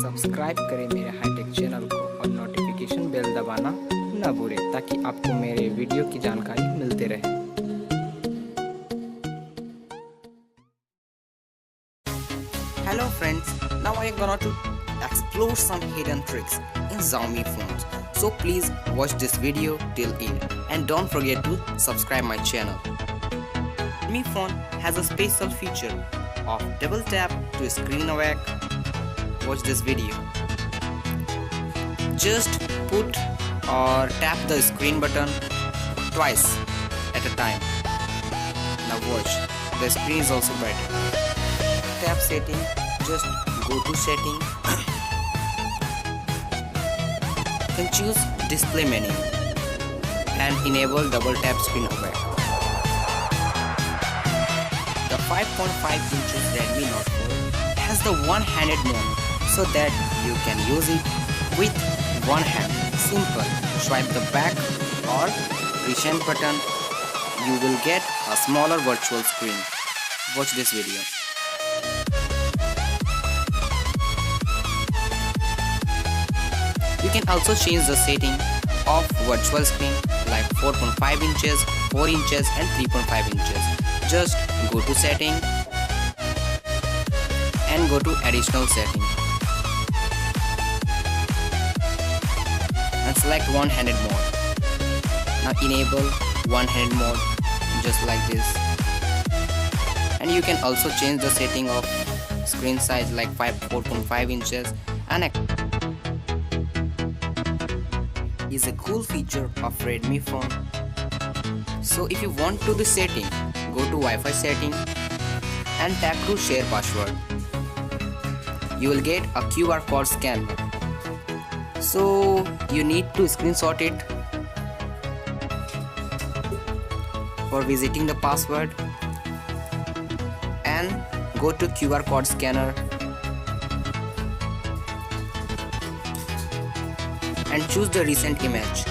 Subscribe करें मेरे hi tech channel को और नोटिफिकेशन बेल दबाना न भूलें ताकि आपको मेरे वीडियो की जानकारी मिलते रहे। Hello friends, now I am gonna to explore some hidden tricks in Xiaomi phones. So please watch this video till end and don't forget to subscribe my channel. Redmi phone has a special feature of double tap to screen awake. Watch this video. Just put or tap the screen button twice at a time. Now watch, the screen is also better. Tap setting, just go to setting and choose display menu and enable double tap screen awake. The 5.5 inches Redmi Note 4 has the one-handed mode so that you can use it with one hand. Simple, swipe the back or recent button, you will get a smaller virtual screen. Watch this video. You can also change the setting of virtual screen like 4.5 inches, 4 inches and 3.5 inches. Just go to setting and go to additional setting and select one-handed mode. Now enable one-handed mode just like this. And you can also change the setting of screen size like 4.5 inches and is a cool feature of Redmi phone. So if you want to do setting, go to Wi-Fi setting and tap to share password. You will get a QR code scanner. So you need to screenshot it for visiting the password and go to QR code scanner and choose the recent image.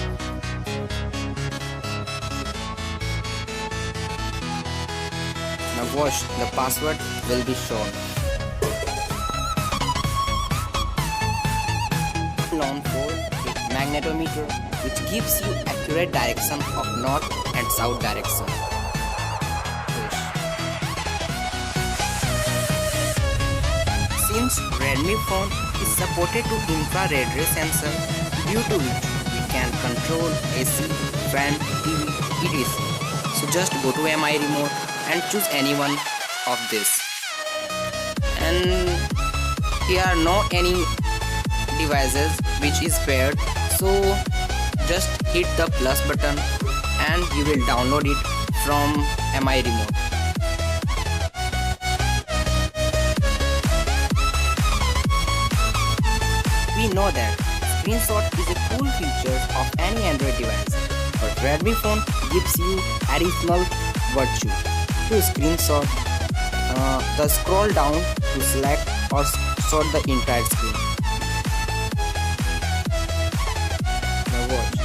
Now watch, the password will be shown. Known for its magnetometer, which gives you accurate direction of north and south direction. Since Redmi phone is supported to infrared ray sensor, due to which we can control AC, fan, TV, etc. So just go to MI remote and choose any one of this. And here are no any devices which is paired. So just hit the plus button and you will download it from MI remote. We know that screenshot is a cool feature of any Android device, but Redmi phone gives you additional virtue. To screenshot, the scroll down to select or shot the entire screen. Now watch.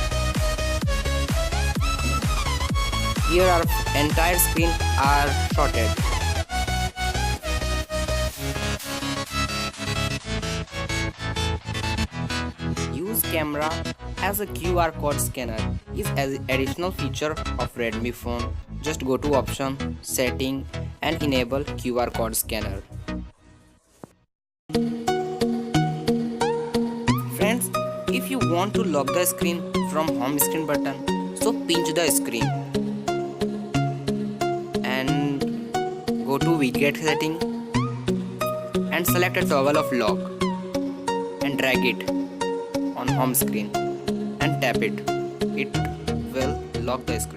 Here our entire screen are shotted. Use camera as a QR code scanner is an additional feature of Redmi phone. Just go to option, setting and enable QR code scanner. Friends, if you want to lock the screen from home screen button, so pinch the screen and go to widget setting and select a toggle of lock and drag it on home screen and tap it. It will lock the screen.